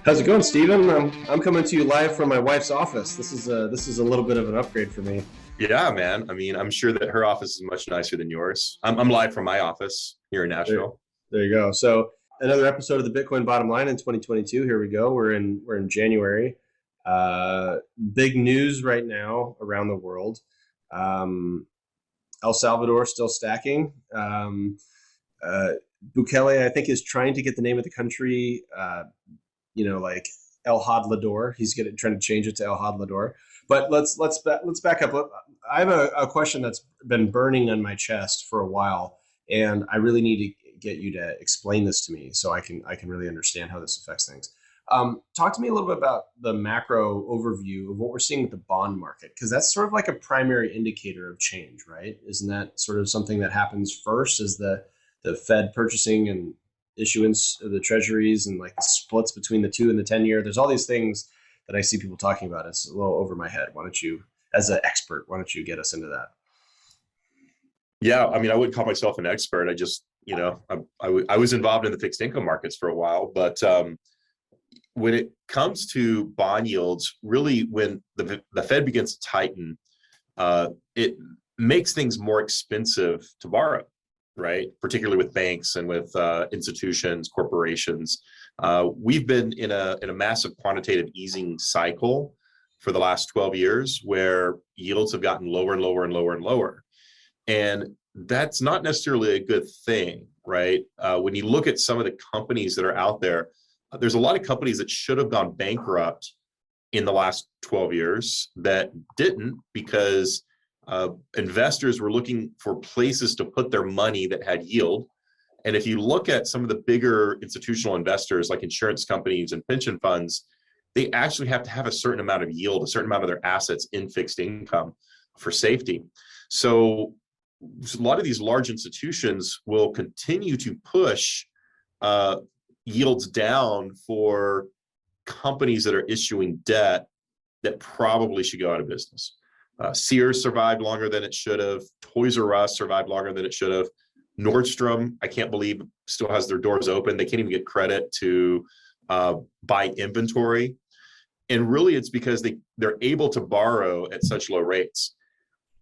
How's it going, Steven? I'm coming to you live from my wife's office. This is a little bit of an upgrade for me. Yeah, man. I mean, I'm sure that her office is much nicer than yours. I'm live from my office here in There, Nashville. there you go. So another episode of the Bitcoin Bottom Line in 2022. Here we go. We're in January. Big news right now around the world. Um, El Salvador still stacking. Uh, Bukele, I think, is trying to get the name of the country. Like El Hadlador. He's trying to change it to El Hadlador. But let's back up. I have a question that's been burning on my chest for a while, and I really need to get you to explain this to me so I can really understand how this affects things. Talk to me a little bit about the macro overview of what we're seeing with the bond market, because that's sort of like a primary indicator of change, right? Isn't that sort of something that happens first? Is the Fed purchasing and issuance of the treasuries and like the splits between the 2 and the 10-year? There's all these things that I see people talking about. It's a little over my head. Why don't you, as an expert, why don't you get us into that? Yeah, I mean, I wouldn't call myself an expert. I just, I was involved in the fixed income markets for a while, but when it comes to bond yields, really, when the Fed begins to tighten, it makes things more expensive to borrow, right? Particularly with banks and with institutions, corporations. We've been in a massive quantitative easing cycle for the last 12 years where yields have gotten lower and lower and lower and lower. And that's not necessarily a good thing, right? When you look at some of the companies that are out there, there's a lot of companies that should have gone bankrupt in the last 12 years that didn't, because investors were looking for places to put their money that had yield. And if you look at some of the bigger institutional investors like insurance companies and pension funds, they actually have to have a certain amount of yield, a certain amount of their assets in fixed income for safety. So a lot of these large institutions will continue to push yields down for companies that are issuing debt that probably should go out of business. Sears survived longer than it should have. Toys R Us survived longer than it should have. Nordstrom, I can't believe, still has their doors open. They can't even get credit to buy inventory. And really, it's because they're able to borrow at such low rates.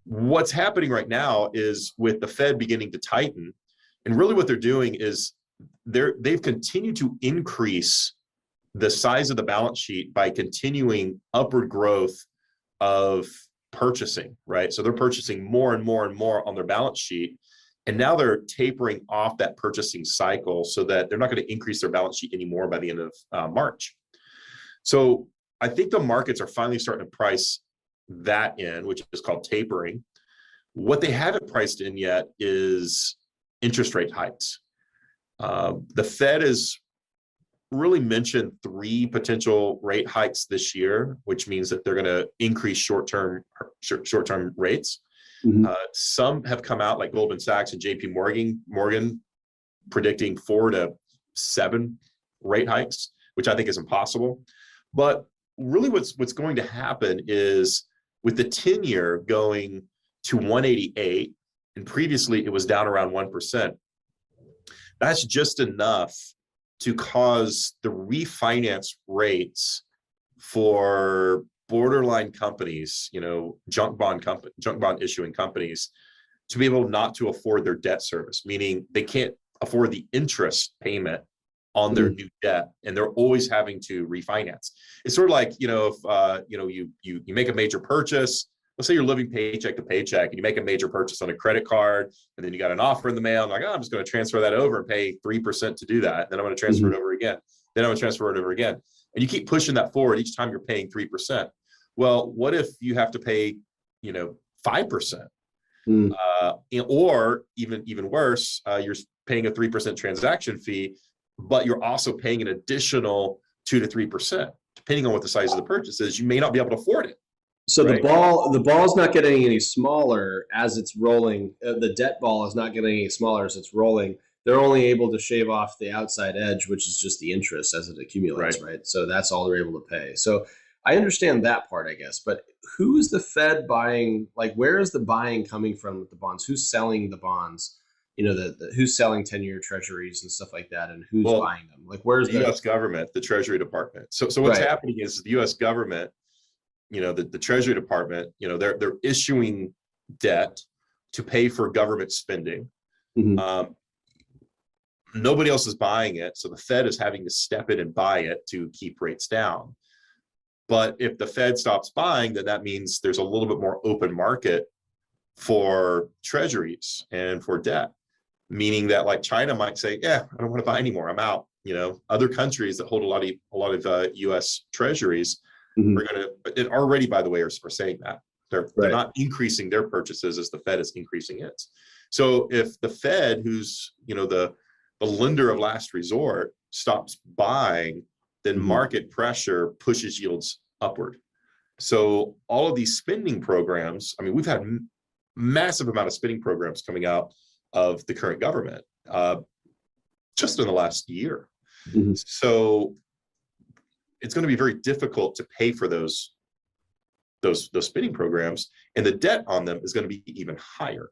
What's happening right now is with the Fed beginning to tighten, and really what they're doing is they've continued to increase the size of the balance sheet by continuing upward growth of purchasing, right? So they're purchasing more and more and more on their balance sheet. And now they're tapering off that purchasing cycle so that they're not going to increase their balance sheet anymore by the end of March. So I think the markets are finally starting to price that in, which is called tapering. What they haven't priced in yet is interest rate hikes. The Fed has really mentioned 3 potential rate hikes this year, which means that they're going to increase short-term rates. Mm-hmm. Some have come out, like Goldman Sachs and JP Morgan predicting 4 to 7 rate hikes, which I think is impossible. But really what's going to happen is with the 10-year going to 188, and previously it was down around 1%, that's just enough to cause the refinance rates for borderline companies, junk bond issuing companies, to be able not to afford their debt service, meaning they can't afford the interest payment on their new debt, and they're always having to refinance. It's sort of like, if you make a major purchase. Let's say you're living paycheck to paycheck and you make a major purchase on a credit card, and then you got an offer in the mail. And like, I'm just going to transfer that over and pay 3% to do that. Then I'm going to transfer it over again. Then I'm going to transfer it over again. And you keep pushing that forward each time you're paying 3%. Well, what if you have to pay, 5%? Or even worse, you're paying a 3% transaction fee, but you're also paying an additional 2 to 3%, depending on what the size of the purchase is. You may not be able to afford it. So right? the ball's not getting any smaller as it's rolling. The debt ball is not getting any smaller as it's rolling. They're only able to shave off the outside edge, which is just the interest as it accumulates, right? So that's all they're able to pay. So I understand that part, I guess. But who's the Fed buying? Like, where is the buying coming from with the bonds? Who's selling the bonds who's selling 10-year treasuries and stuff like that, and who's Well, buying them. Like, where's the U.S. government, the Treasury Department. So what's right? happening is the U.S. government, the Treasury Department, they're issuing debt to pay for government spending. Mm-hmm. Nobody else is buying it, so the Fed is having to step in and buy it to keep rates down. But if the Fed stops buying, then that means there's a little bit more open market for treasuries and for debt, meaning that like China might say, yeah, I don't want to buy anymore, I'm out. Other countries that hold a lot of U.S. treasuries Mm-hmm. are going to, and already, by the way, are saying that they're not increasing their purchases as the Fed is increasing its. So if the Fed, who's the lender of last resort, stops buying, then Mm-hmm. market pressure pushes yields upward. So all of these spending programs, I mean, we've had massive amount of spending programs coming out of the current government just in the last year. Mm-hmm. So it's going to be very difficult to pay for those spending programs, and the debt on them is going to be even higher.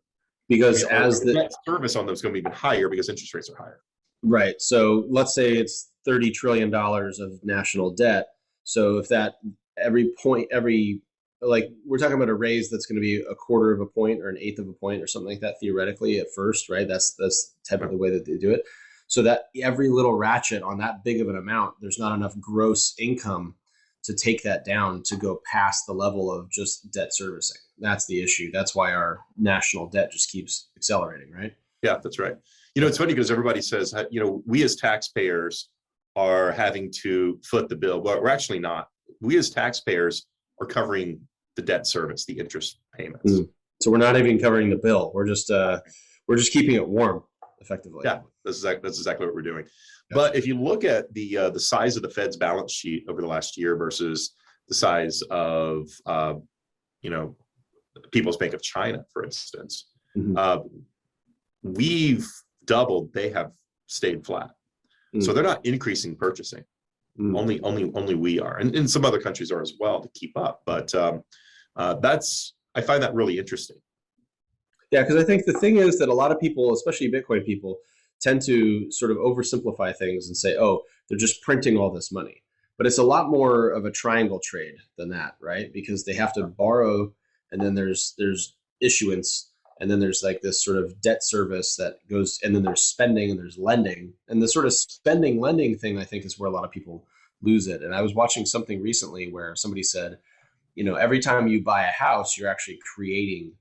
Because as the debt service on them is going to be even higher because interest rates are higher. Right. So let's say it's $30 trillion of national debt. So if that like we're talking about a raise that's going to be a quarter of a point or an eighth of a point or something like that, theoretically at first, right? That's typically the way that they do it. So that every little ratchet on that big of an amount, there's not enough gross income to take that down to go past the level of just debt servicing. That's the issue. That's why our national debt just keeps accelerating, right? Yeah, that's right. It's funny because everybody says, we as taxpayers are having to foot the bill. Well, we're actually not. We as taxpayers are covering the debt service, the interest payments. So we're not even covering the bill. We're just keeping it warm, effectively. Yeah, that's exactly what we're doing. But if you look at the size of the Fed's balance sheet over the last year versus the size of People's Bank of China, for instance, we've doubled. They have stayed flat. So they're not increasing purchasing. Only we are, and some other countries are as well to keep up. But I find that really interesting. Yeah, because I think the thing is that a lot of people, especially Bitcoin people, tend to sort of oversimplify things and say, oh, they're just printing all this money. But it's a lot more of a triangle trade than that, right? Because they have to borrow, and then there's issuance, and then there's like this sort of debt service that goes, and then there's spending and there's lending. And the sort of spending lending thing, I think, is where a lot of people lose it. And I was watching something recently where somebody said, every time you buy a house, you're actually creating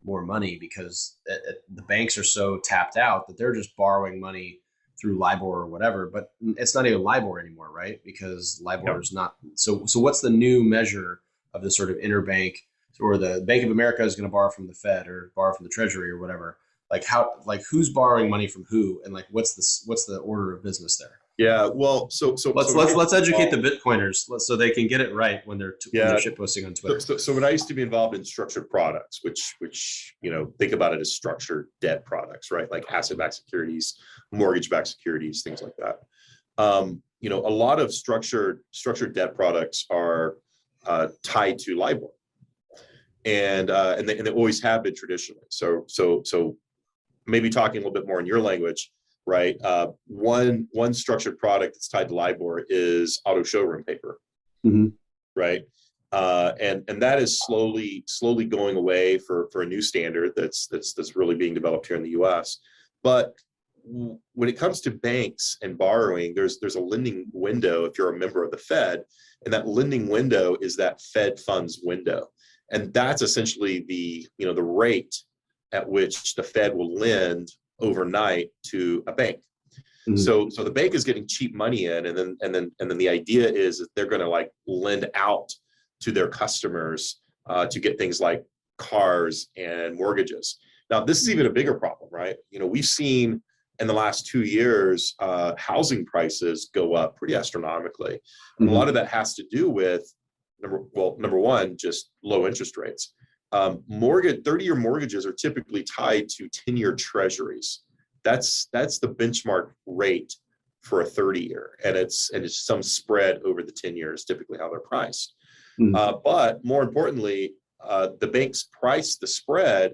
more money because the banks are so tapped out that they're just borrowing money through LIBOR or whatever. But it's not even LIBOR anymore, right? Because LIBOR is not. So what's the new measure of the sort of interbank, or the Bank of America is going to borrow from the Fed or borrow from the Treasury or whatever? Like who's borrowing money from who, and like what's the order of business there? Yeah, well, so let's educate the Bitcoiners so they can get it right when they're shitposting on Twitter. So when I used to be involved in structured products, which think about it as structured debt products, right? Like asset-backed securities, mortgage-backed securities, things like that. A lot of structured debt products are tied to LIBOR, and they always have been traditionally. So maybe talking a little bit more in your language. Right. One structured product that's tied to LIBOR is auto showroom paper. Right. And that is slowly going away for a new standard that's really being developed here in the US. But when it comes to banks and borrowing, there's a lending window if you're a member of the Fed, and that lending window is that Fed funds window. And that's essentially the rate at which the Fed will lend overnight to a bank. So the bank is getting cheap money in, and then the idea is that they're going to like lend out to their customers to get things like cars and mortgages. Now, this is even a bigger problem, right? We've seen in the last 2 years housing prices go up pretty astronomically, and a lot of that has to do with number one, just low interest rates. 30-year mortgages are typically tied to 10-year treasuries. That's the benchmark rate for a 30-year, and it's some spread over the 10 years, typically how they're priced. But more importantly, the banks price the spread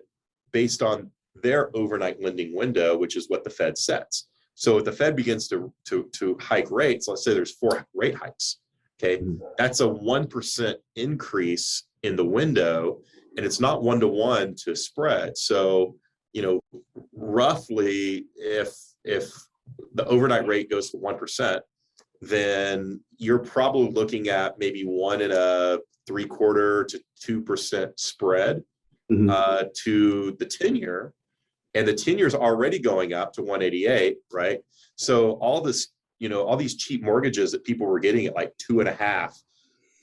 based on their overnight lending window, which is what the Fed sets. So if the Fed begins to hike rates, let's say there's 4 rate hikes, okay, that's a 1% increase in the window, and it's not 1-to-1 to spread. So, roughly, if the overnight rate goes to 1%, then you're probably looking at maybe 1.75 to 2% spread to the 10-year. And the 10-year is already going up to 188, right? So all this, all these cheap mortgages that people were getting at like 2.5,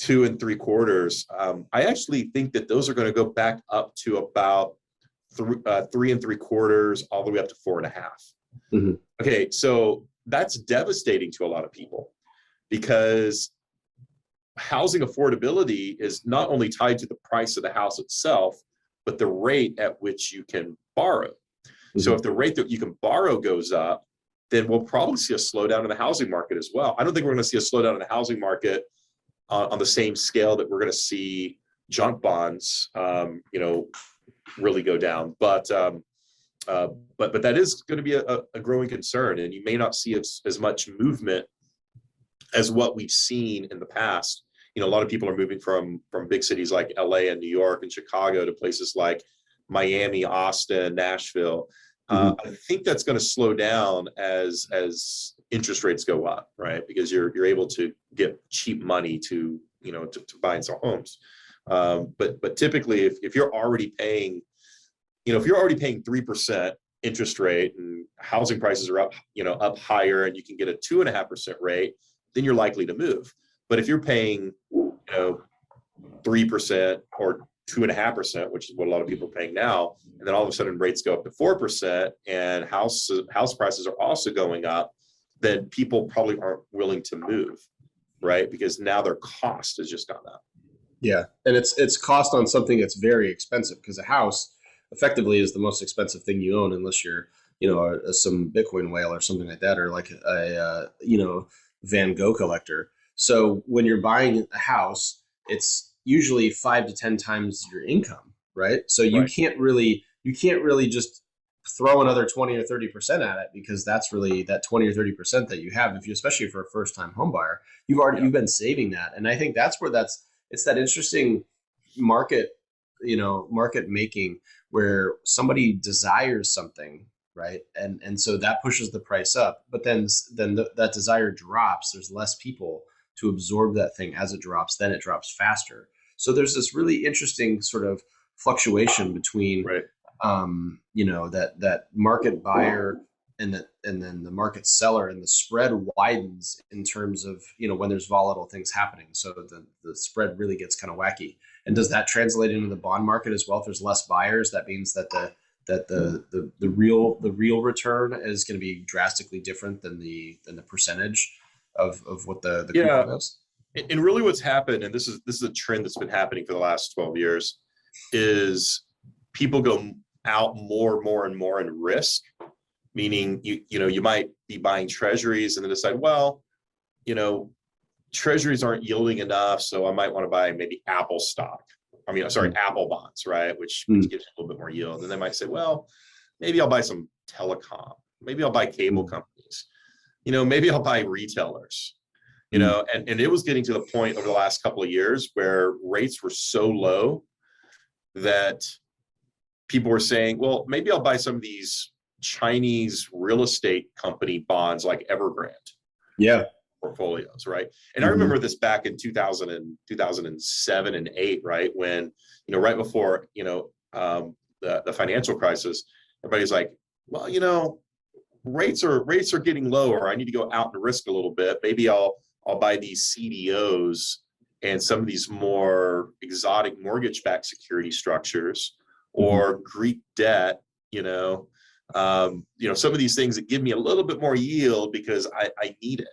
2.75, I actually think that those are going to go back up to about 3.75, all the way up to 4.5. Okay, so that's devastating to a lot of people, because housing affordability is not only tied to the price of the house itself, but the rate at which you can borrow. So if the rate that you can borrow goes up, then we'll probably see a slowdown in the housing market as well. I don't think we're going to see a slowdown in the housing market on the same scale that we're going to see junk bonds, really go down. But that is going to be a growing concern, and you may not see as much movement as what we've seen in the past. A lot of people are moving from big cities like LA and New York and Chicago to places like Miami, Austin, Nashville. I think that's going to slow down as interest rates go up, right? Because you're able to get cheap money to buy and sell homes. But typically, if you're already paying, if you're already paying 3% interest rate and housing prices are up, up higher, and you can get a 2.5% rate, then you're likely to move. But if you're paying, 3% or 2.5%, which is what a lot of people are paying now, and then all of a sudden rates go up to 4%, and house prices are also going up, then people probably aren't willing to move, right? Because now their cost has just gone up. Yeah, and it's cost on something that's very expensive, because a house effectively is the most expensive thing you own, unless you're some Bitcoin whale or something like that, or like a Van Gogh collector. So when you're buying a house, it's usually 5 to 10 times your income, right? So you can't really just throw another 20 or 30% at it, because that's really that 20 or 30% that you have, especially for a first time home buyer, you've been saving that. And I think that's where it's that interesting market making, where somebody desires something, right? And so that pushes the price up, but then that desire drops. There's less people to absorb that thing as it drops, then it drops faster. So there's this really interesting sort of fluctuation between, that market buyer and then the market seller, and the spread widens in terms of, when there's volatile things happening. So the spread really gets kind of wacky. And does that translate into the bond market as well? If there's less buyers, that means that the real return is going to be drastically different than the percentage of what the coupon is. And really what's happened, and this is a trend that's been happening for the last 12 years, is people go out more and more in risk, meaning you might be buying treasuries and then decide, well, treasuries aren't yielding enough, so I might want to buy maybe Apple stock. Apple bonds, right? Which gives you a little bit more yield. And they might say, well, maybe I'll buy some telecom. Maybe I'll buy cable companies. Maybe I'll buy retailers. And it was getting to the point over the last couple of years where rates were so low that people were saying, well, maybe I'll buy some of these Chinese real estate company bonds like Evergrande. Yeah. Portfolios, right? And I remember this back in 2007 and 8, right? When, right before, the financial crisis, everybody's like, well, rates are getting lower. I need to go out and risk a little bit. Maybe I'll buy these CDOs and some of these more exotic mortgage-backed security structures, or Greek debt, some of these things that give me a little bit more yield because I need it.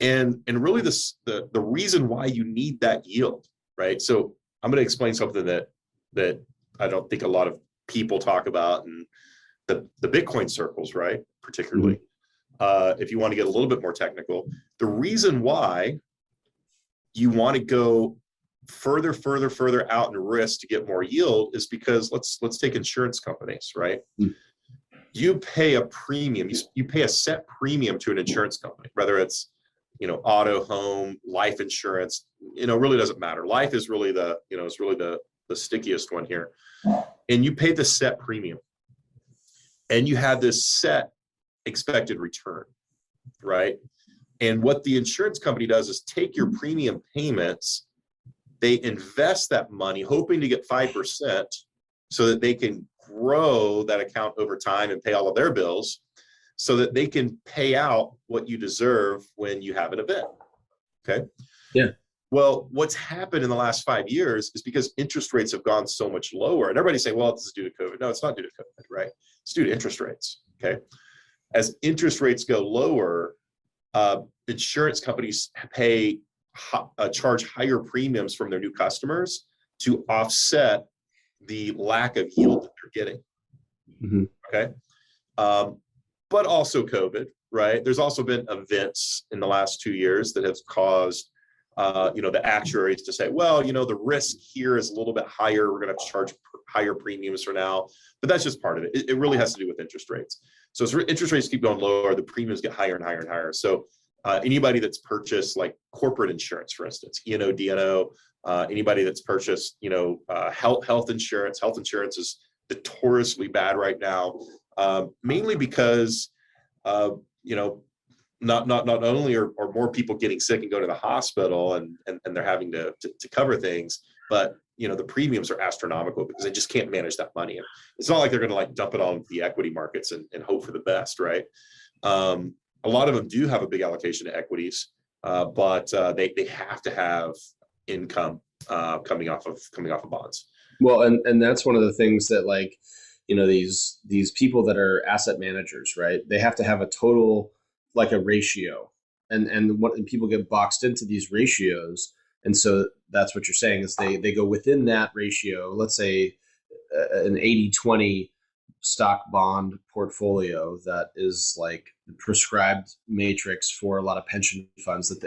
And really the reason why you need that yield, right? So I'm going to explain something that I don't think a lot of people talk about in the Bitcoin circles, right? Particularly, if you want to get a little bit more technical, the reason why you want to go further out in risk to get more yield is because let's take insurance companies, right? Mm. You pay a premium, you pay a set premium to an insurance company, whether it's, auto, home, life insurance, really doesn't matter. Life is really the stickiest one here. And you pay the set premium and you have this set expected return, right? And what the insurance company does is take your premium payments, they invest that money hoping to get 5% so that they can grow that account over time and pay all of their bills so that they can pay out what you deserve when you have an event. Okay. Yeah. Well, what's happened in the last 5 years is because interest rates have gone so much lower, and everybody's saying, well, this is due to COVID. No, it's not due to COVID, right? It's due to interest rates. Okay. As interest rates go lower, insurance companies charge higher premiums from their new customers to offset the lack of yield that they're getting. Mm-hmm. Okay. But also COVID, right? There's also been events in the last 2 years that have caused, the actuaries to say, well, the risk here is a little bit higher. We're going to charge higher premiums for now. But that's just part of it. It really has to do with interest rates. So as interest rates keep going lower, the premiums get higher and higher and higher. So anybody that's purchased like corporate insurance, for instance, E&O, D&O, anybody that's purchased, health insurance is notoriously bad right now, mainly because, not only are more people getting sick and go to the hospital and they're having to cover things, but the premiums are astronomical because they just can't manage that money. And it's not like they're going to like dump it all into the equity markets and hope for the best, right? A lot of them do have a big allocation to equities, but they have to have income coming off of bonds. Well, and that's one of the things that these people that are asset managers, right? They have to have a total, like a ratio, and people get boxed into these ratios. And so that's what you're saying is they go within that ratio. Let's say an 80-20 stock bond portfolio that is like the prescribed matrix for a lot of pension funds, that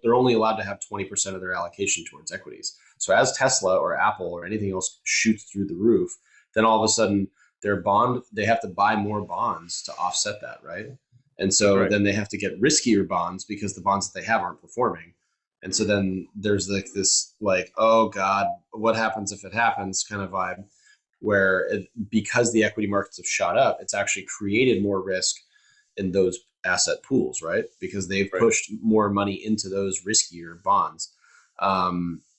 they're only allowed to have 20% of their allocation towards equities. So as Tesla or Apple or anything else shoots through the roof, then all of a sudden they have to buy more bonds to offset that, right? And so then they have to get riskier bonds because the bonds that they have aren't performing. And so then there's like this oh God, what happens if it happens kind of vibe, where because the equity markets have shot up, it's actually created more risk in those asset pools, right? Because they've pushed more money into those riskier bonds,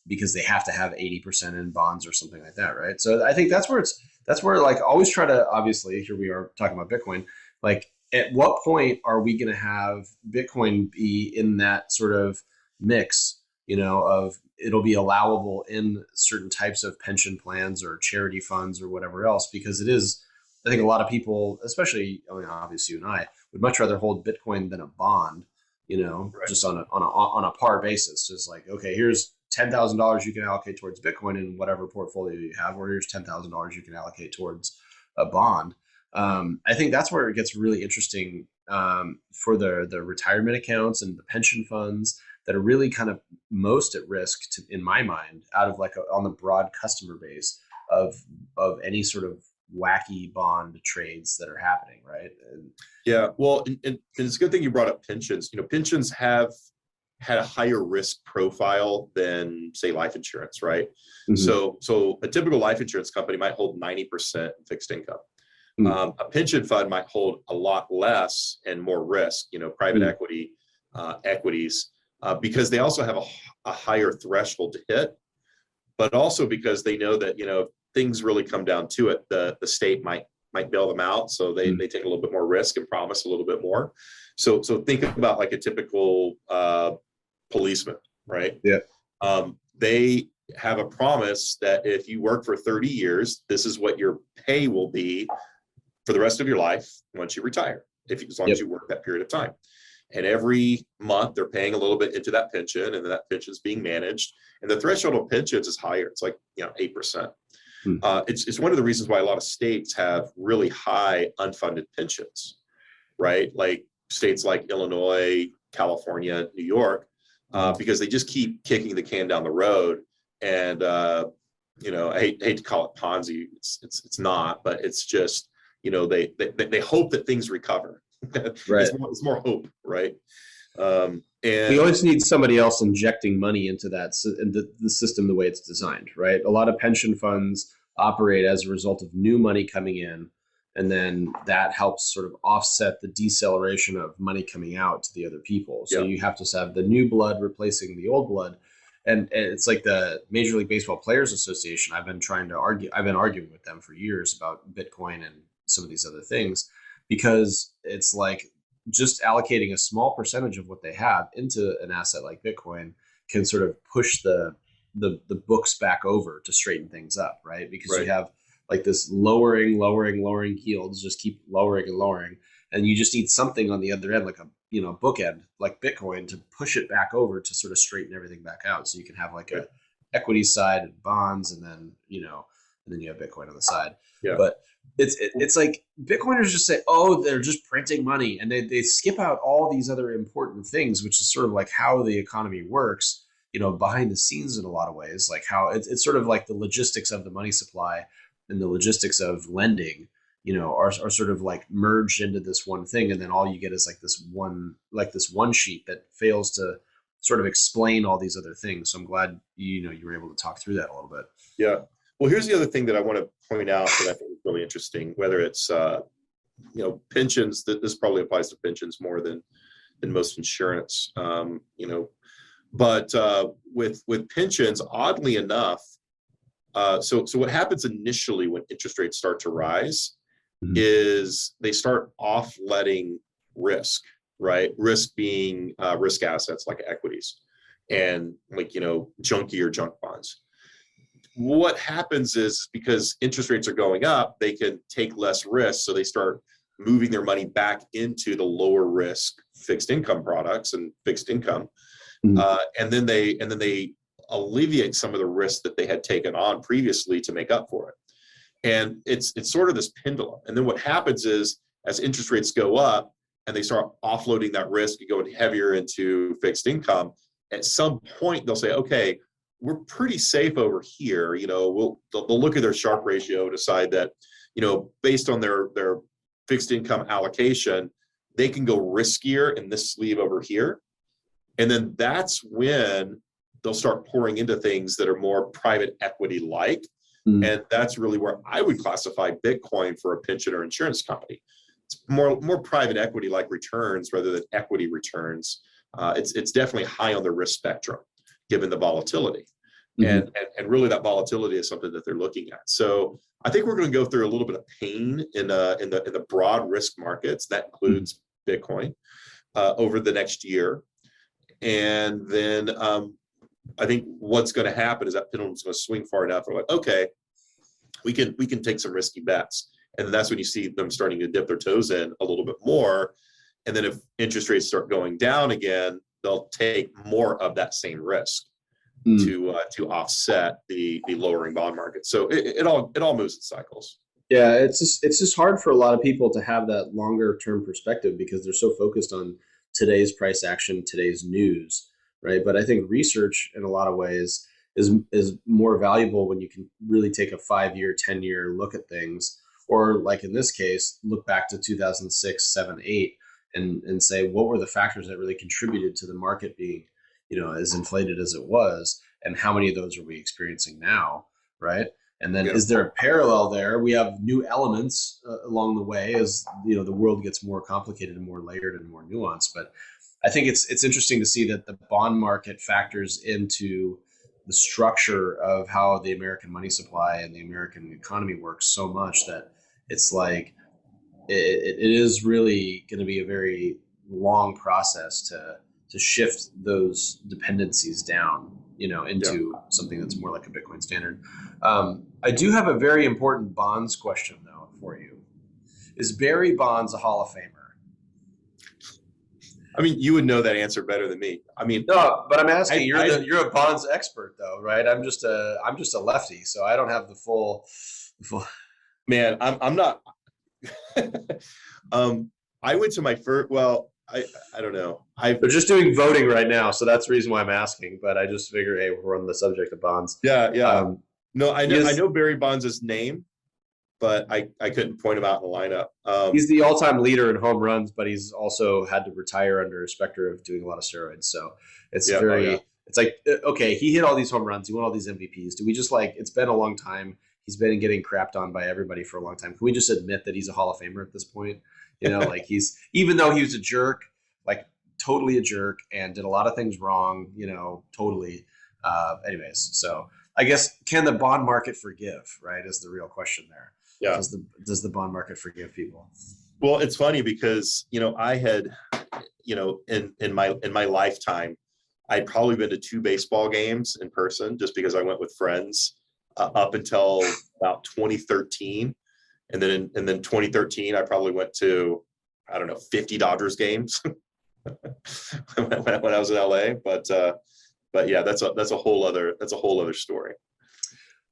because they have to have 80% in bonds or something like that, right? So I think that's where like always try to, obviously here we are talking about Bitcoin, like at what point are we going to have Bitcoin be in that sort of mix, of it'll be allowable in certain types of pension plans or charity funds or whatever else, because it is, I think a lot of people, especially, obviously you and I, would much rather hold Bitcoin than a bond, just on a par basis. Just like, okay, here's $10,000 you can allocate towards Bitcoin in whatever portfolio you have, or here's $10,000 you can allocate towards a bond. I think that's where it gets really interesting for the retirement accounts and the pension funds that are really kind of most at risk, in my mind, out of on the broad customer base of any sort of wacky bond trades that are happening, right? Yeah, well, and it's a good thing you brought up pensions. Pensions have had a higher risk profile than, say, life insurance, right? Mm-hmm. So a typical life insurance company might hold 90% fixed income. Mm-hmm. A pension fund might hold a lot less and more risk, private mm-hmm. equity, equities, because they also have a higher threshold to hit, but also because they know that, if things really come down to it, the state might bail them out. So they take a little bit more risk and promise a little bit more. So think about like a typical policeman, right? Yeah. They have a promise that if you work for 30 years, this is what your pay will be for the rest of your life once you retire, as long as you work that period of time. And every month they're paying a little bit into that pension, and that pension is being managed. And the threshold of pensions is higher. It's like 8%. It's one of the reasons why a lot of states have really high unfunded pensions, right? Like states like Illinois, California, New York, because they just keep kicking the can down the road. And I hate to call it Ponzi. It's not, but it's just, they hope that things recover. Right. It's more hope, right? We always need somebody else injecting money into that, the system the way it's designed, right? A lot of pension funds operate as a result of new money coming in, and then that helps sort of offset the deceleration of money coming out to the other people. So you have to have the new blood replacing the old blood. And it's like the Major League Baseball Players Association. I've been arguing with them for years about Bitcoin and some of these other things, because it's like just allocating a small percentage of what they have into an asset like Bitcoin can sort of push the books back over to straighten things up, right? Because you have like this lowering yields, just keep lowering and lowering, and you just need something on the other end, like a bookend like Bitcoin, to push it back over to sort of straighten everything back out. So you can have like a equity side and bonds, and then you have Bitcoin on the side. Yeah. But it's like Bitcoiners just say, oh, they're just printing money, and they skip out all these other important things, which is sort of like how the economy works, behind the scenes in a lot of ways, like how it's sort of like the logistics of the money supply and the logistics of lending, are sort of like merged into this one thing, and then all you get is like this one sheet that fails to sort of explain all these other things. So I'm glad you were able to talk through that a little bit. Yeah. Well, here's the other thing that I want to point out that I think is really interesting. Whether it's pensions, that this probably applies to pensions more than most insurance. But with pensions, oddly enough, so what happens initially when interest rates start to rise is they start offletting risk, right? Risk being risk assets like equities and like, junky or junk bonds. What happens is, because interest rates are going up, they can take less risk. So they start moving their money back into the lower risk fixed income products and fixed income. And then they alleviate some of the risk that they had taken on previously to make up for it. And it's sort of this pendulum. And then what happens is, as interest rates go up and they start offloading that risk and going heavier into fixed income, at some point they'll say, okay, we're pretty safe over here. They'll look at their Sharpe ratio, decide that, based on their fixed income allocation, they can go riskier in this sleeve over here. And then that's when they'll start pouring into things that are more private equity like. And that's really where I would classify Bitcoin for a pension or insurance company. It's more private equity like returns rather than equity returns. It's definitely high on the risk spectrum, given the volatility. And really that volatility is something that they're looking at. So I think we're going to go through a little bit of pain in the broad risk markets. That includes Bitcoin over the next year. And then I think what's going to happen is that pendulum's going to swing far enough. We're like, okay, we can take some risky bets. And then that's when you see them starting to dip their toes in a little bit more. And then if interest rates start going down again, they'll take more of that same risk to offset the lowering bond market. So it all moves in cycles. Yeah, it's just hard for a lot of people to have that longer term perspective because they're so focused on today's price action, today's news, right? But I think research in a lot of ways is more valuable when you can really take a 5-year, 10-year look at things, or like in this case, look back to 2006, 7, 8, and say what were the factors that really contributed to the market being, as inflated as it was, and how many of those are we experiencing now, right? And then is there a parallel there? We have new elements along the way as the world gets more complicated and more layered and more nuanced. But I think it's interesting to see that the bond market factors into the structure of how the American money supply and the American economy works so much that it's like it is really going to be a very long process to shift those dependencies down, into something that's more like a Bitcoin standard. I do have a very important bonds question though for you. Is Barry Bonds a Hall of Famer? I mean, you would know that answer better than me. I mean, no, but I'm asking. You're a bonds expert, though, right? I'm just a lefty, so I don't have the full. Man, I'm not. I went to my first. Well, I don't know. They're just doing voting right now, so that's the reason why I'm asking. But I just figure, hey, we're on the subject of bonds. Yeah. No, I He's, know Barry Bonds' name, but I couldn't point him out in the lineup. he's the all-time leader in home runs, but he's also had to retire under a specter of doing a lot of steroids. So it's it's like, okay, he hit all these home runs, he won all these MVPs. Do we just like, it's been a long time. He's been getting crapped on by everybody for a long time. Can we just admit that he's a Hall of Famer at this point? You know, like he's, even though he was a jerk, like totally a jerk and did a lot of things wrong, you know, totally. Anyways, so I guess, can the bond market forgive, right, is the real question there. Yeah. Does the bond market forgive people? Well, it's funny because, you know, I had, you know, in my lifetime, I'd probably been to 2 baseball games in person just because I went with friends up until about 2013. And then in 2013, I probably went to, I don't know, 50 Dodgers games when I was in LA. But yeah, that's a whole other story.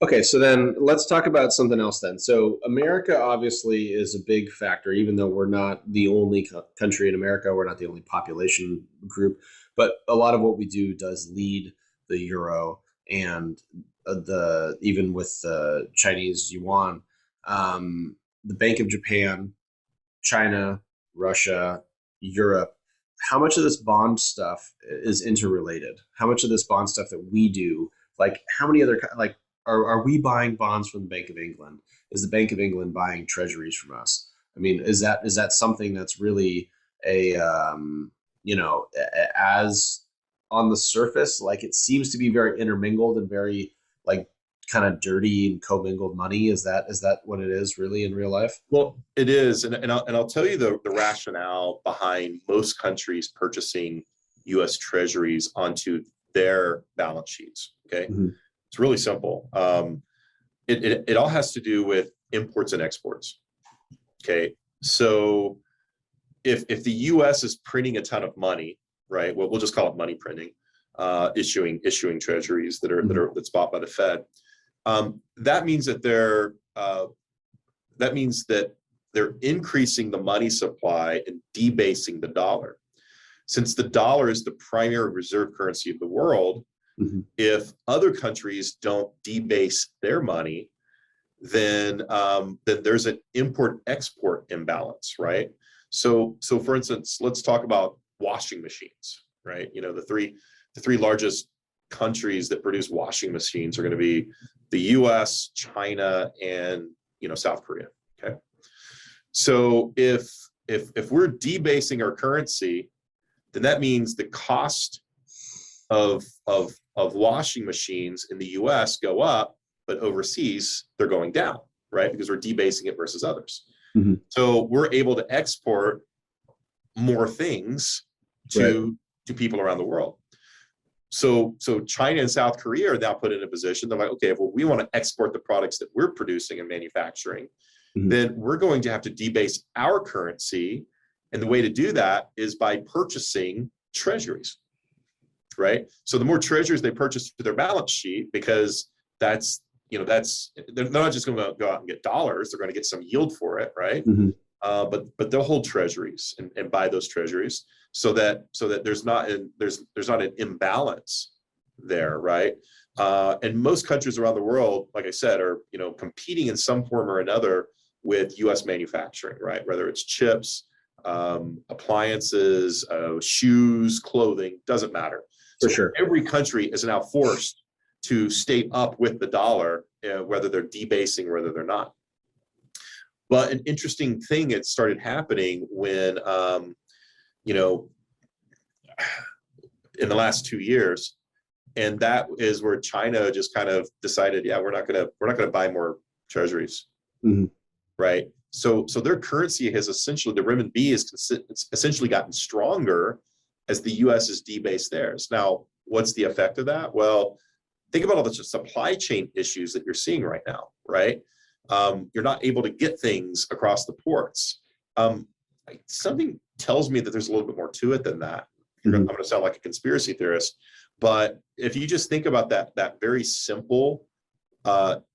Okay, so then let's talk about something else then. So America obviously is a big factor, even though we're not the only country in America, we're not the only population group, but a lot of what we do does lead the euro and even with the Chinese yuan, the Bank of Japan, China, Russia, Europe. How much of this bond stuff is interrelated? How much of this bond stuff that we do, like how many other, like, are we buying bonds from the Bank of England? Is the Bank of England buying treasuries from us? I mean, is that something that's really a you know, as on the surface, like it seems to be very intermingled and very like kind of dirty and commingled money? Is that what it is really in real life? Well, it is, and I'll tell you the rationale behind most countries purchasing U.S. Treasuries onto their balance sheets. Okay. Mm-hmm. It's really simple. It all has to do with imports and exports. Okay, so if the U.S. is printing a ton of money, right? Well, we'll just call it money printing, issuing treasuries that's bought by the Fed. That means that they're increasing the money supply and debasing the dollar. Since the dollar is the primary reserve currency of the world, mm-hmm. If other countries don't debase their money, then there's an import-export imbalance, right? So for instance, let's talk about washing machines, right? You know, the three largest countries that produce washing machines are going to be the U.S., China, and South Korea. Okay, so if we're debasing our currency, then that means the cost of washing machines in the U.S. go up, but overseas they're going down, right? Because we're debasing it versus others. Mm-hmm. So we're able to export more things to people around the world. So China and South Korea are now put in a position. They're like, okay, well, we want to export the products that we're producing and manufacturing, mm-hmm. then we're going to have to debase our currency. And the way to do that is by purchasing treasuries, right? So the more treasuries they purchase to their balance sheet, because they're not just going to go out and get dollars, they're going to get some yield for it, right? Mm-hmm. But they'll hold treasuries and buy those treasuries so that there's not an imbalance there, right? And most countries around the world, like I said, are competing in some form or another with U.S. manufacturing, right? Whether it's chips, appliances, shoes, clothing, doesn't matter. For sure. Every country is now forced to stay up with the dollar, whether they're debasing or whether they're not. But an interesting thing that started happening when, in the last 2 years, and that is where China just kind of decided, yeah, we're not gonna buy more treasuries, mm-hmm. right? So their currency has essentially, the renminbi has essentially gotten stronger as the U.S. has debased theirs. Now, what's the effect of that? Well, think about all the supply chain issues that you're seeing right now, right? You're not able to get things across the ports. Something tells me that there's a little bit more to it than that. Mm-hmm. I'm going to sound like a conspiracy theorist, but if you just think about that very simple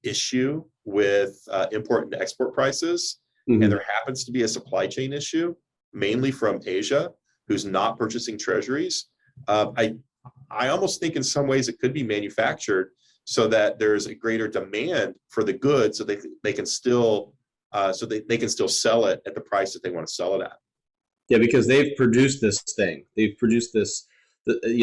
issue with import and export prices, mm-hmm. and there happens to be a supply chain issue, mainly from Asia, who's not purchasing treasuries. I almost think in some ways it could be manufactured so that there's a greater demand for the goods, so they can still they can still sell it at the price that they want to sell it at. Yeah, because they've produced this thing. They've produced this.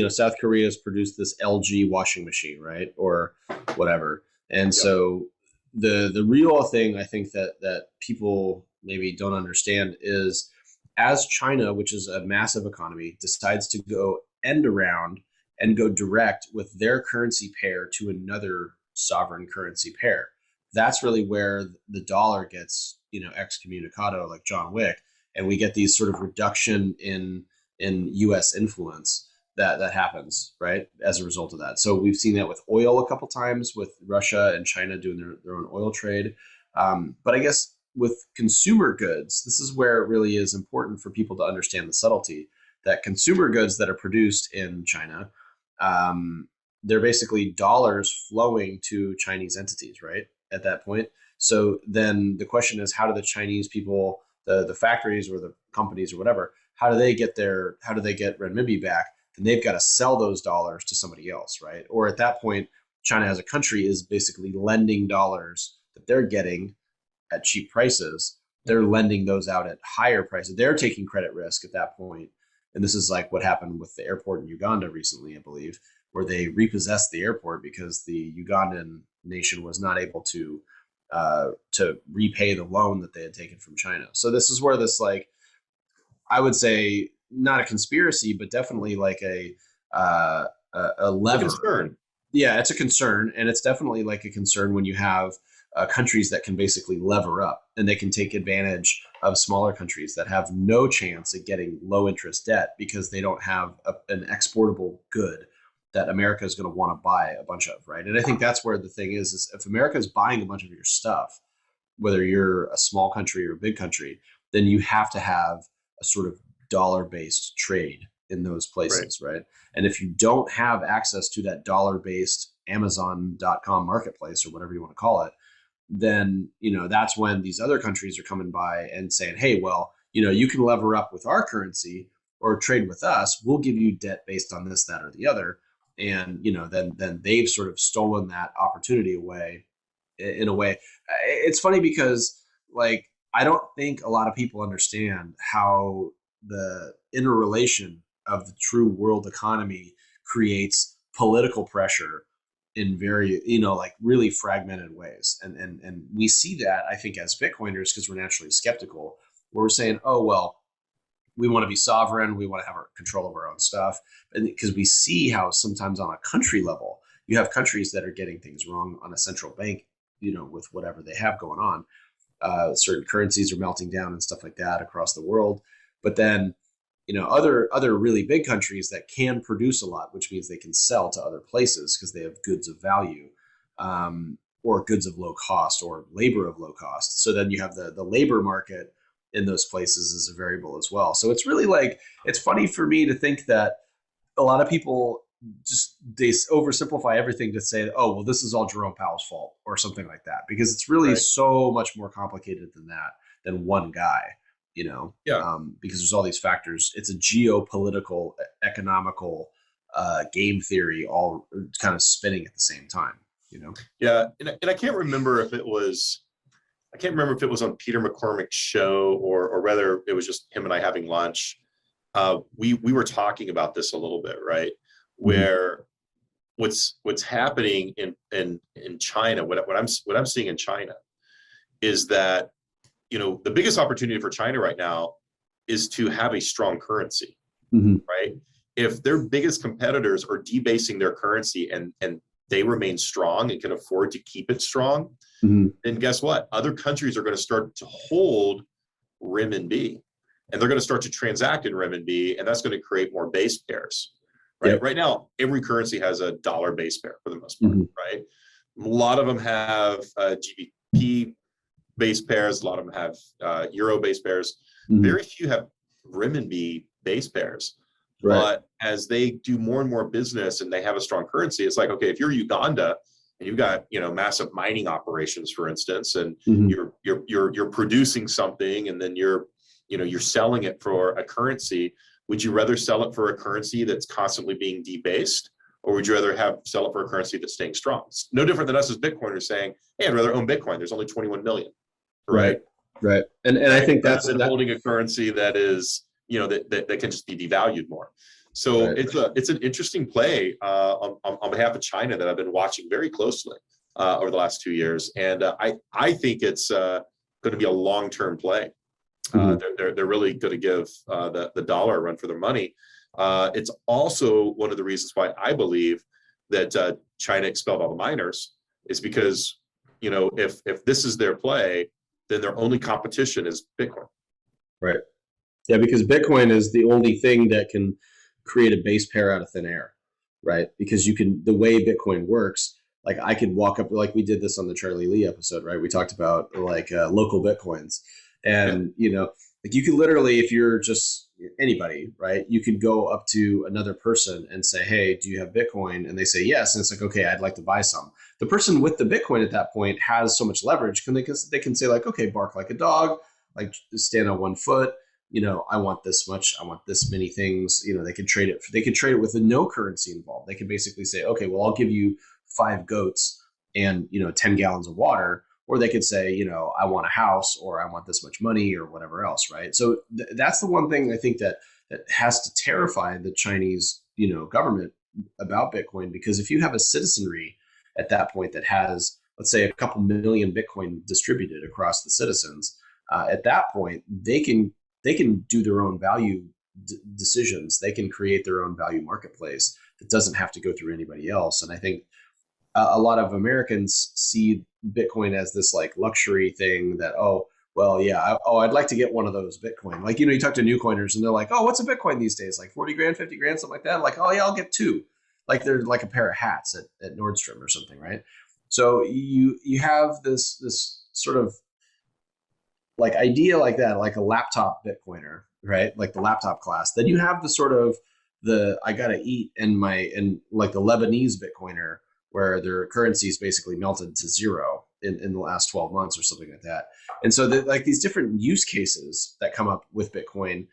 South Korea has produced this LG washing machine, right, or whatever. And so the real thing I think that people maybe don't understand is, as China, which is a massive economy, decides to go end around and go direct with their currency pair to another sovereign currency pair, that's really where the dollar gets excommunicado, like John Wick, and we get these sort of reduction in U.S. influence that happens, right, as a result of that. So we've seen that with oil a couple times, with Russia and China doing their own oil trade. But I guess with consumer goods, this is where it really is important for people to understand the subtlety that consumer goods that are produced in China, they're basically dollars flowing to Chinese entities, right, at that point. So then the question is, how do the Chinese people, the factories or the companies or whatever, how do they get renminbi back? And they've got to sell those dollars to somebody else, right? Or at that point, China as a country is basically lending dollars that they're getting at cheap prices. They're lending those out at higher prices. They're taking credit risk at that point. And this is like what happened with the airport in Uganda recently, I believe, where they repossessed the airport because the Ugandan nation was not able to repay the loan that they had taken from China. So this is where this, like, I would say, not a conspiracy, but definitely like a lever. It's a concern. Yeah, it's a concern, and it's definitely like a concern when you have countries that can basically lever up and they can take advantage of smaller countries that have no chance at getting low interest debt because they don't have an exportable good that America is going to want to buy a bunch of, right? And I think that's where the thing is if America is buying a bunch of your stuff, whether you're a small country or a big country, then you have to have a sort of dollar-based trade in those places, right? And if you don't have access to that dollar-based Amazon.com marketplace or whatever you want to call it, then, that's when these other countries are coming by and saying, hey, well, you can lever up with our currency or trade with us. We'll give you debt based on this, that, or the other. And, then they've sort of stolen that opportunity away in a way. It's funny because, like, I don't think a lot of people understand how the interrelation of the true world economy creates political pressure in very, like really fragmented ways. And we see that, I think, as Bitcoiners, because we're naturally skeptical, where we're saying, oh, well, we want to be sovereign. We want to have our control of our own stuff. And because we see how sometimes on a country level, you have countries that are getting things wrong on a central bank, with whatever they have going on. Certain currencies are melting down and stuff like that across the world. But then, other really big countries that can produce a lot, which means they can sell to other places because they have goods of value, or goods of low cost, or labor of low cost. So then you have the labor market in those places as a variable as well. So it's really like, it's funny for me to think that a lot of people they oversimplify everything to say, oh, well, this is all Jerome Powell's fault or something like that, because it's really so much more complicated than one guy, because there's all these factors. It's a geopolitical, economical game theory, all kind of spinning at the same time, Yeah. And I can't remember if it was on Peter McCormick's show or whether it was just him and I having lunch. We were talking about this a little bit, right? Where what's happening in China, what I'm seeing in China is that, the biggest opportunity for China right now is to have a strong currency, right? If their biggest competitors are debasing their currency and they remain strong and can afford to keep it strong, then guess what? Other countries are going to start to hold renminbi, and they're going to start to transact in renminbi, and that's going to create more base pairs. Right. Yep. Right now, every currency has a dollar base pair for the most part. Right. A lot of them have GBP base pairs. A lot of them have euro base pairs. Very few have renminbi base pairs. Right. But as they do more and more business and they have a strong currency, it's like, okay, if you're Uganda and you've got massive mining operations, for instance, and you're producing something, and then you're selling it for a currency would you rather sell it for a currency that's constantly being debased, or would you rather sell it for a currency that's staying strong? It's no different than us as Bitcoiners saying, hey, I'd rather own Bitcoin. There's only 21 million, right? Right. And I think that's holding a currency that is, that can just be devalued more. So it's an interesting play on behalf of China that I've been watching very closely over the last 2 years, and I think it's going to be a long-term play. They're really going to give the dollar a run for their money. It's also one of the reasons why I believe that China expelled all the miners is because, if this is their play, then their only competition is Bitcoin. Right. Yeah, because Bitcoin is the only thing that can create a base pair out of thin air, right? Because the way Bitcoin works, like I could walk up, like we did this on the Charlie Lee episode, right? We talked about like local Bitcoins, and like you could literally, if you're just anybody, right, you could go up to another person and say, hey, do you have Bitcoin? And they say yes, and it's like, okay, I'd like to buy some. The person with the Bitcoin at that point has so much leverage, they can say like, okay, bark like a dog, like stand on 1 foot. I want this much. I want this many things. They can trade it. They can trade it with no currency involved. They can basically say, okay, well, I'll give you 5 goats and 10 gallons of water. Or they could say, I want a house, or I want this much money, or whatever else, right? So that's the one thing I think that has to terrify the Chinese, government about Bitcoin, because if you have a citizenry at that point that has, let's say, a couple million Bitcoin distributed across the citizens, at that point they can do their own value decisions. They can create their own value marketplace that doesn't have to go through anybody else. And I think a lot of Americans see Bitcoin as this like luxury thing that, I'd like to get one of those Bitcoin. Like, you talk to new coiners and they're like, oh, what's a Bitcoin these days? Like 40 grand, 50 grand, something like that. I'm like, oh yeah, I'll get 2. Like they're like a pair of hats at Nordstrom or something, right? So you have this sort of like idea like that, like a laptop Bitcoiner, right? Like the laptop class. Then you have the sort of I gotta eat and like the Lebanese Bitcoiner, where their currency is basically melted to zero in the last 12 months or something like that. And so like these different use cases that come up with Bitcoin,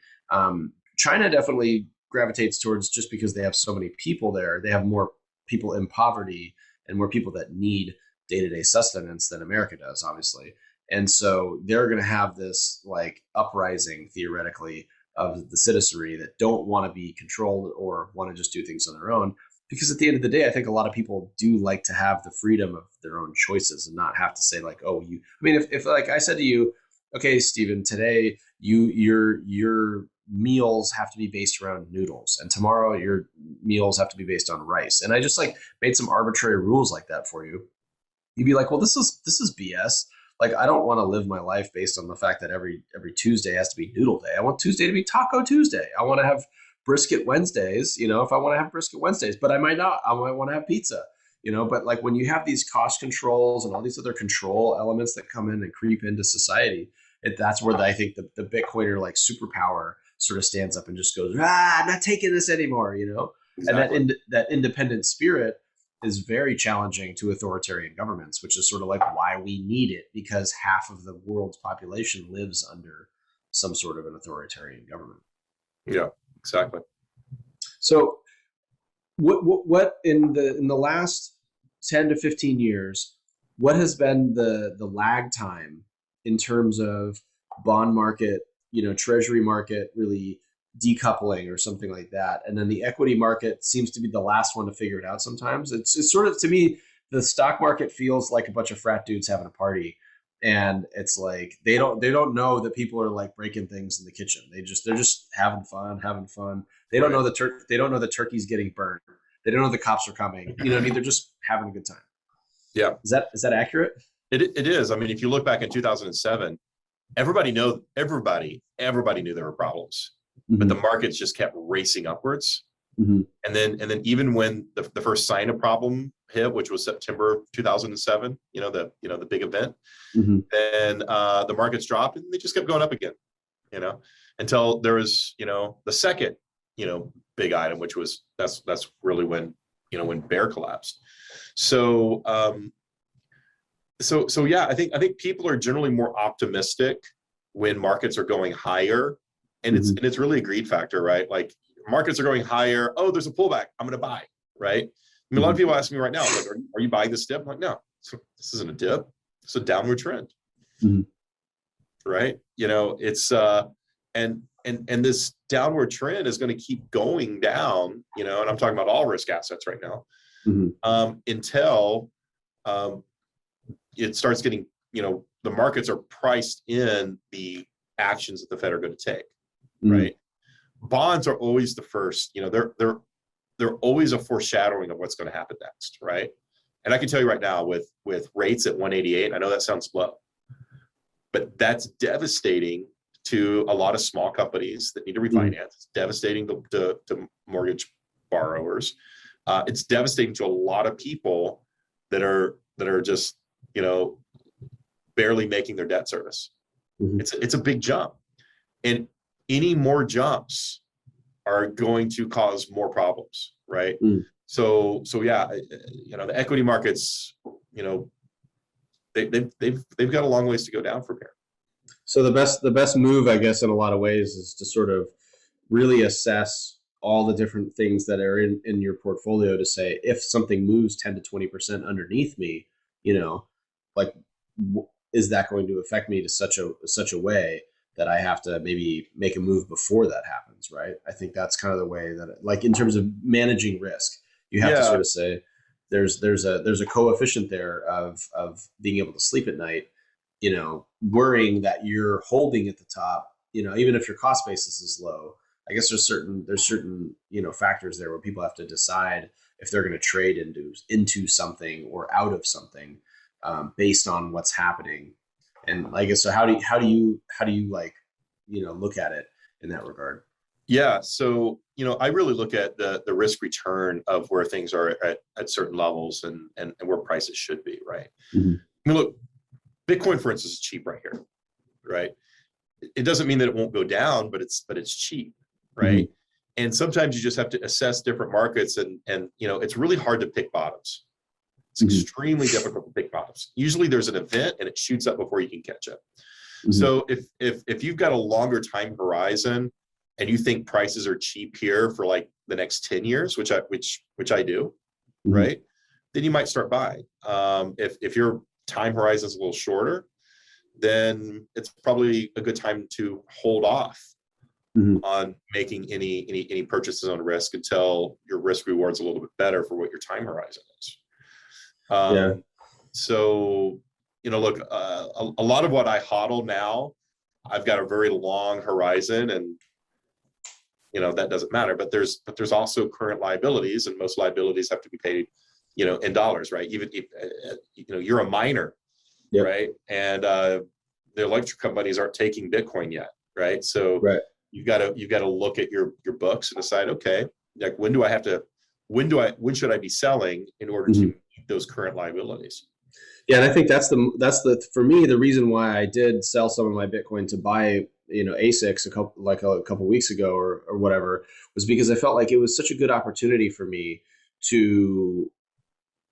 China definitely gravitates towards, just because they have so many people there, they have more people in poverty and more people that need day-to-day sustenance than America does, obviously. And so they're going to have this like uprising, theoretically, of the citizenry that don't want to be controlled or want to just do things on their own. Because at the end of the day, I think a lot of people do like to have the freedom of their own choices and not have to say like, oh, if like I said to you, okay, Steven, today your meals have to be based around noodles, and tomorrow your meals have to be based on rice. And I just like made some arbitrary rules like that for you. You'd be like, well, this is BS. Like, I don't want to live my life based on the fact that every Tuesday has to be noodle day. I want Tuesday to be Taco Tuesday. I want to have brisket Wednesdays, if I want to have brisket Wednesdays, but I might not. I might want to have pizza, but like when you have these cost controls and all these other control elements that come in and creep into society, that's where I think the Bitcoiner like superpower sort of stands up and just goes, I'm not taking this anymore, Exactly. And that independent spirit is very challenging to authoritarian governments, which is sort of like why we need it, because half of the world's population lives under some sort of an authoritarian government. Yeah, exactly. So what in the last 10 to 15 years, what has been the lag time in terms of bond market, treasury market really decoupling or something like that, and then the equity market seems to be the last one to figure it out sometimes. It's sort of, to me, the stock market feels like a bunch of frat dudes having a party, and it's like they don't know that people are like breaking things in the kitchen. They're just having fun. They don't know they don't know the turkey's getting burned. They don't know the cops are coming. You know what I mean? They're just having a good time. Yeah. Is that accurate? It is. I mean, if you look back in 2007, everybody knew there were problems, but the markets just kept racing upwards. And then even when the first sign of problem hit, which was September 2007, the big event, then the markets dropped and they just kept going up again, until there was, the second, big item, which was that's really when bear collapsed. So yeah, I think people are generally more optimistic when markets are going higher And it's really a greed factor, right? Like markets are going higher. Oh, there's a pullback. I'm going to buy, right? I mean, a lot of people ask me right now, like, are you buying this dip? I'm like, no, this isn't a dip. It's a downward trend, right? You know, it's and this downward trend is going to keep going down, you know, and I'm talking about all risk assets right now, until it starts getting, you know, the markets are priced in the actions that the Fed are going to take, right? Bonds are always the first, you know, they're always a foreshadowing of what's going to happen next, right? And I can tell you right now, with rates at 188, I know that sounds low, but that's devastating to a lot of small companies that need to refinance. It's devastating to mortgage borrowers. It's devastating to a lot of people that are just, you know, barely making their debt service. It's a big jump, and any more jumps are going to cause more problems, right? So yeah, you know, the equity markets, you know, they've got a long ways to go down from here. So the best move, I guess, in a lot of ways, is to sort of really assess all the different things that are in your portfolio to say, if something moves 10 to 20% underneath me, you know, like, is that going to affect me to such a way that I have to maybe make a move before that happens, right? I think that's kind of the way that, like, in terms of managing risk, you have to sort of say there's a coefficient there of being able to sleep at night, you know, worrying that you're holding at the top, you know, even if your cost basis is low. I guess there's certain, you know, factors there where people have to decide if they're going to trade into something or out of something, based on what's happening. And I guess, so how do you like, you know, look at it in that regard? Yeah. So, you know, I really look at the risk return of where things are at certain levels and where prices should be, right? I mean, look, Bitcoin, for instance, is cheap right here, right? It doesn't mean that it won't go down, but it's cheap, right? And sometimes you just have to assess different markets, and you know, it's really hard to pick bottoms. It's extremely difficult to pick bottoms. Usually there's an event and it shoots up before you can catch up. So if you've got a longer time horizon and you think prices are cheap here for like the next 10 years, which I do, right? Then you might start buying. If your time horizon is a little shorter, then it's probably a good time to hold off on making any purchases on risk until your risk reward's a little bit better for what your time horizon is. So, you know, look, a lot of what I hodl now, I've got a very long horizon, and you know, that doesn't matter. But there's also current liabilities, and most liabilities have to be paid, you know, in dollars, right? Even if you know, you're a miner, right? And the electric companies aren't taking Bitcoin yet, right? So you've got to look at your books and decide, okay, like when should I be selling in order to meet those current liabilities? Yeah, and I think that's the for me, the reason why I did sell some of my Bitcoin to buy, you know, ASICs a couple weeks ago or whatever, was because I felt like it was such a good opportunity for me to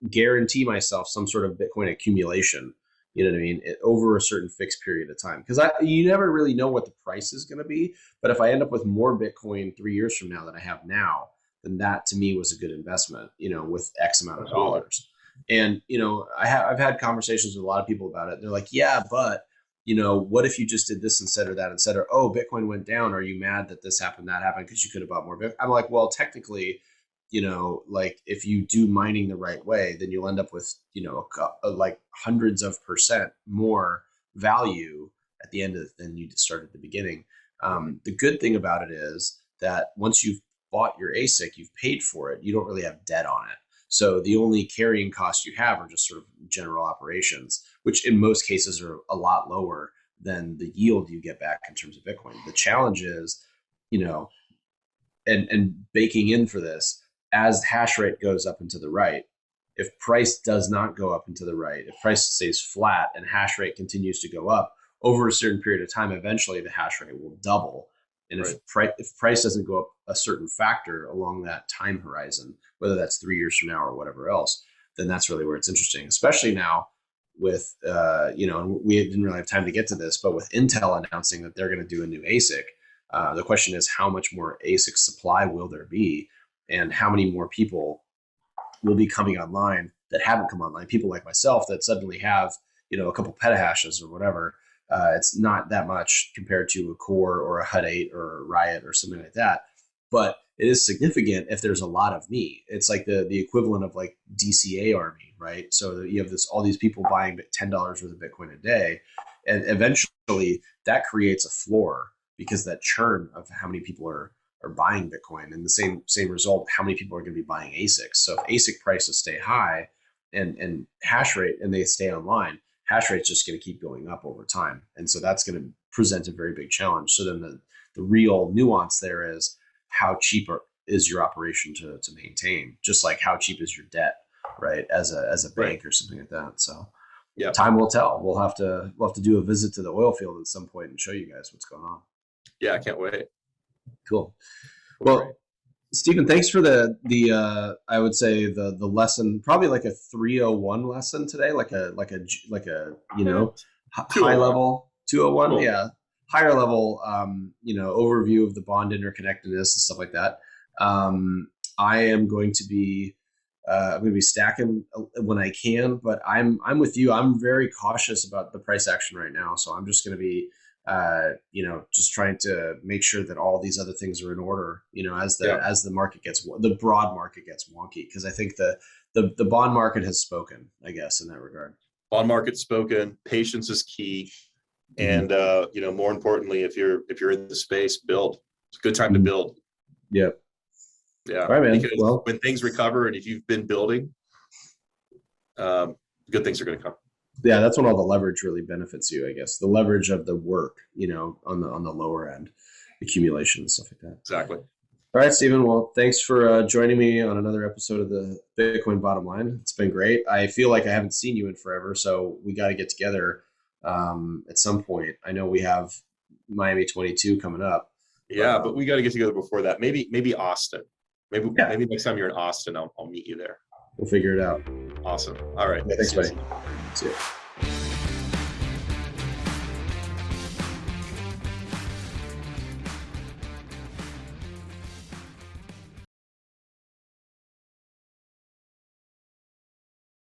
guarantee myself some sort of Bitcoin accumulation. You know what I mean? Over a certain fixed period of time, because you never really know what the price is going to be. But if I end up with more Bitcoin 3 years from now than I have now, then that to me was a good investment, you know, with X amount of dollars. And, you know, I've had conversations with a lot of people about it. They're like, yeah, but, you know, what if you just did this instead of that instead? Or, oh, Bitcoin went down. Are you mad that this happened, that happened? Because you could have bought more Bitcoin. I'm like, well, technically, you know, like if you do mining the right way, then you'll end up with, you know, like hundreds of % more value at the end than you start at the beginning. The good thing about it is that once you've bought your ASIC, you've paid for it. You don't really have debt on it. So the only carrying costs you have are just sort of general operations, which in most cases are a lot lower than the yield you get back in terms of Bitcoin. The challenge is, you know, and baking in for this, as hash rate goes up and to the right, if price does not go up and to the right, if price stays flat and hash rate continues to go up over a certain period of time, eventually the hash rate will double. And if price doesn't go up a certain factor along that time horizon, whether that's 3 years from now or whatever else, then that's really where it's interesting, especially now with, you know, we didn't really have time to get to this, but with Intel announcing that they're going to do a new ASIC, The question is, how much more ASIC supply will there be, and how many more people will be coming online that haven't come online? People like myself that suddenly have, a couple petahashes or whatever. It's not that much compared to a Core or a HUD 8 or a Riot or something like that. But it is significant if there's a lot of me. It's like the equivalent of like DCA army, right? So you have all these people buying $10 worth of Bitcoin a day, and eventually that creates a floor, because that churn of how many people are buying Bitcoin, and the same result, how many people are going to be buying ASICs. So if ASIC prices stay high and hash rate, and they stay online, hash rate's just going to keep going up over time. And so that's going to present a very big challenge. So then the real nuance there is, how cheap is your operation to maintain? Just like how cheap is your debt, right? As a bank or something like that. So yeah, time will tell. We'll have to do a visit to the oil field at some point and show you guys what's going on. Yeah, I can't wait. Cool. Well, Steven, thanks for the I would say the lesson, probably like a 301 lesson today, like a high level 201. Cool. Yeah. Higher level, overview of the bond interconnectedness and stuff like that. I am going to be stacking when I can, but I'm with you. I'm very cautious about the price action right now, so I'm just going to be, just trying to make sure that all these other things are in order. As the market the broad market gets wonky, because I think the bond market has spoken, I guess, in that regard. Bond market's spoken. Patience is key. And more importantly, if you're in the space, build. It's a good time to build. Yep. Yeah. All right, man. Because when things recover, and if you've been building, good things are going to come. Yeah, that's when all the leverage really benefits you, I guess. The leverage of the work, on the lower end, accumulation and stuff like that. Exactly. All right, Steven. Well, thanks for joining me on another episode of the Bitcoin Bottom Line. It's been great. I feel like I haven't seen you in forever, so we got to get together at some point. I know we have Miami 22 coming up. Yeah, but we got to get together before that. Maybe Austin. Maybe next time you're in Austin, I'll meet you there. We'll figure it out. Awesome. All right. Yeah, thanks, buddy. See you.